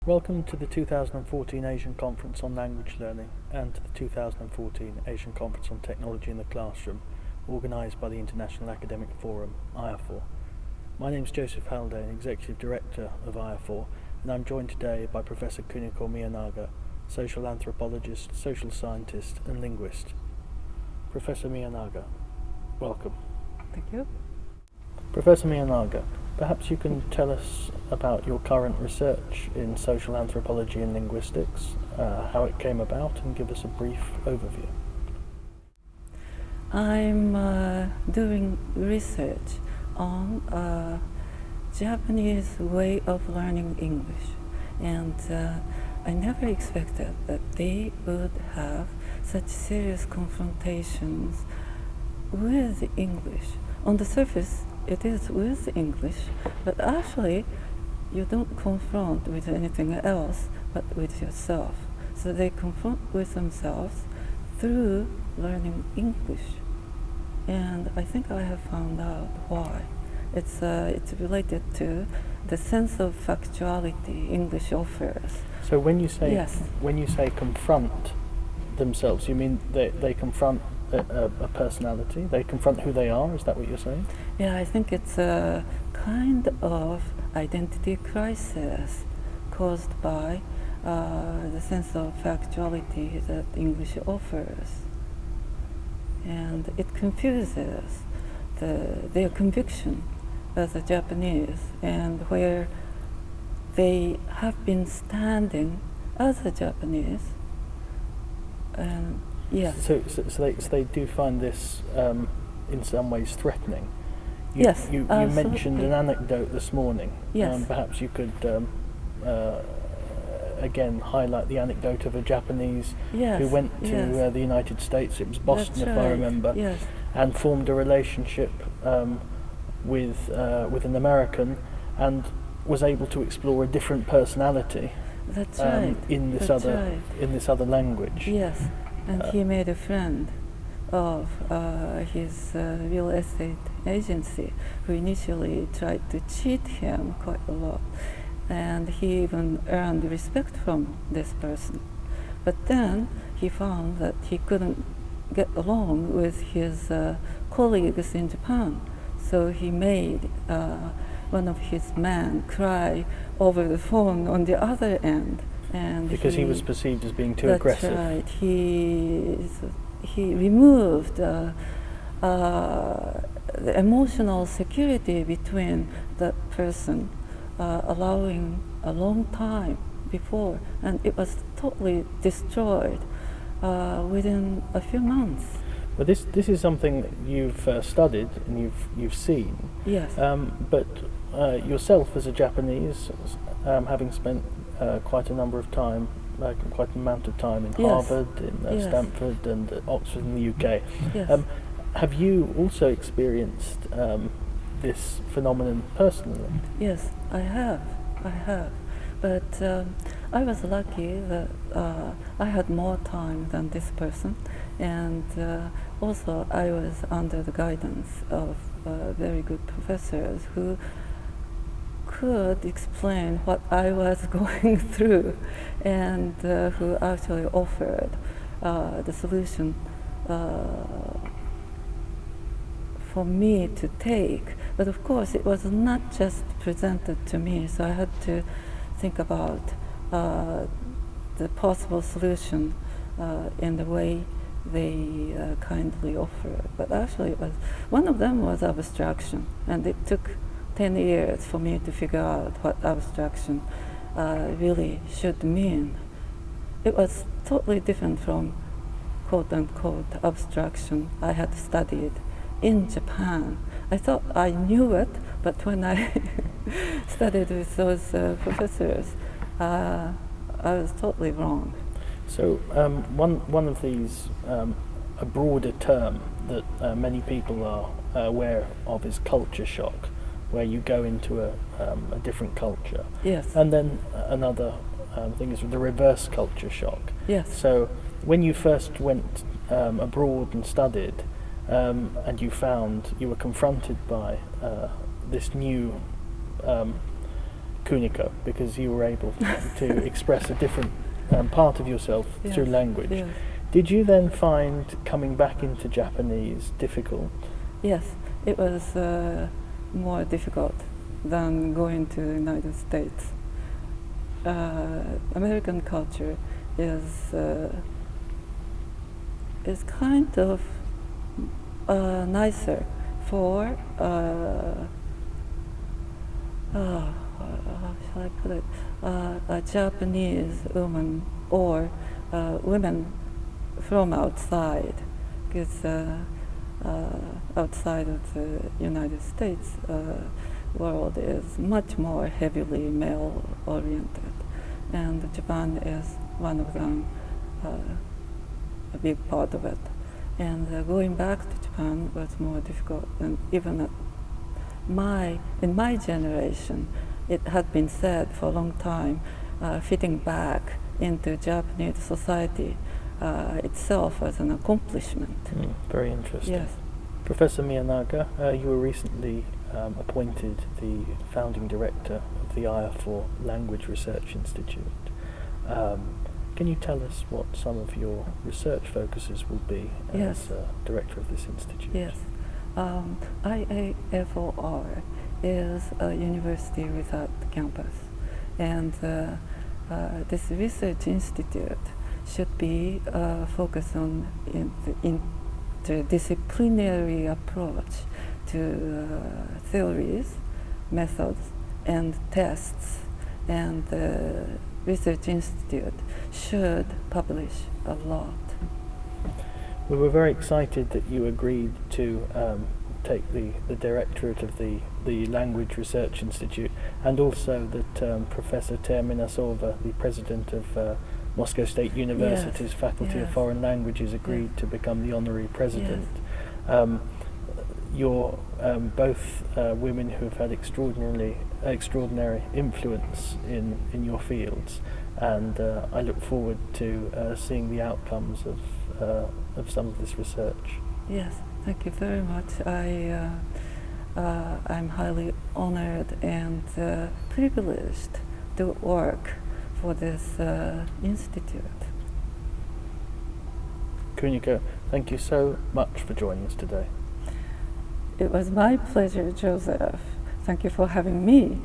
Welcome to the 2014 Asian Conference on Language Learning and to the 2014 Asian Conference on Technology in the Classroom, organised by the International Academic Forum, IAFOR. My name is Joseph Haldane, Executive Director of IAFOR, and I'm joined today by Professor Kuniko Miyanaga, social anthropologist, social scientist and linguist. Professor Miyanaga, welcome. Thank you. Professor Miyanaga, perhaps you can tell us about your current research in social anthropology and linguistics, how it came about, and give us a brief overview. I'm doing research on Japanese way of learning English, and I never expected that they would have such serious confrontations with English. On the surface, it is with English, but actually you don't confront with anything else but with yourself. So they confront with themselves through learning English. And I think I have found out why. It's related to the sense of factuality English offers. So when you say Yes. when you say confront themselves, you mean they confront a personality? They confront who they are? Is that what you're saying? Yeah, I think it's a kind of identity crisis caused by the sense of factuality that English offers. And it confuses their conviction as a Japanese and where they have been standing as a Japanese. And yes. So they do find this in some ways threatening. Yes, You absolutely. mentioned an anecdote this morning. Yes. Perhaps you could again highlight the anecdote of a Japanese Yes, who went to yes. the United States. It was Boston, That's if right. I remember, Yes. and formed a relationship with an American, and was able to explore a different personality That's right. in this That's other right. in this other language. Yes, and he made a friend of his real estate agency who initially tried to cheat him quite a lot. And he even earned respect from this person. But then he found that he couldn't get along with his colleagues in Japan. So he made one of his men cry over the phone on the other end. And Because he was perceived as being too that's aggressive. Right. He removed the emotional security between that person, allowing a long time before, and it was totally destroyed within a few months. But this is something that you've studied and you've seen. Yes. But yourself as a Japanese, having spent quite an amount of time in Yes. Harvard, in Yes. Stanford, and Oxford in the UK. Yes. Have you also experienced this phenomenon personally? Yes, I have. But I was lucky that I had more time than this person, and also I was under the guidance of very good professors who could explain what I was going through, and who actually offered the solution for me to take. But of course, it was not just presented to me, so I had to think about the possible solution in the way they kindly offered. But actually, one of them was abstraction, and it took 10 years for me to figure out what abstraction really should mean. It was totally different from quote-unquote abstraction I had studied in Japan. I thought I knew it, but when I studied with those professors, I was totally wrong. So one of these, a broader term that many people are aware of is culture shock, where you go into a different culture. Yes. And then another thing is the reverse culture shock. Yes. So when you first went abroad and studied, and you found you were confronted by this new Kuniko, because you were able to express a different part of yourself through language. Yes. Did you then find coming back into Japanese difficult? Yes, it was more difficult than going to the United States. American culture is kind of nicer for how shall I put it, a Japanese woman or women from outside, because outside of the United States world is much more heavily male oriented, and Japan is one of them, a big part of it. And going back to Japan was more difficult, and even in my generation, it had been said for a long time, fitting back into Japanese society itself was an accomplishment. Very interesting. Yes. Professor Miyanaga, you were recently appointed the founding director of the IAFOR Language Research Institute. Can you tell us what some of your research focuses will be as director of this institute? Yes. IAFOR is a university without campus, and this research institute should be focused on interdisciplinary approach to theories, methods, and tests, and the research institute should publish a lot. We were very excited that you agreed to take the directorate of the Language Research Institute, and also that Professor Terminasova, the president of Moscow State University's Faculty of Foreign Languages, agreed to become the honorary president. You're both women who have had extraordinary influence in your fields, and I look forward to seeing the outcomes of some of this research. Yes, thank you very much. I'm highly honored and privileged to work for this institute. Kuniko, thank you so much for joining us today. It was my pleasure, Joseph. Thank you for having me.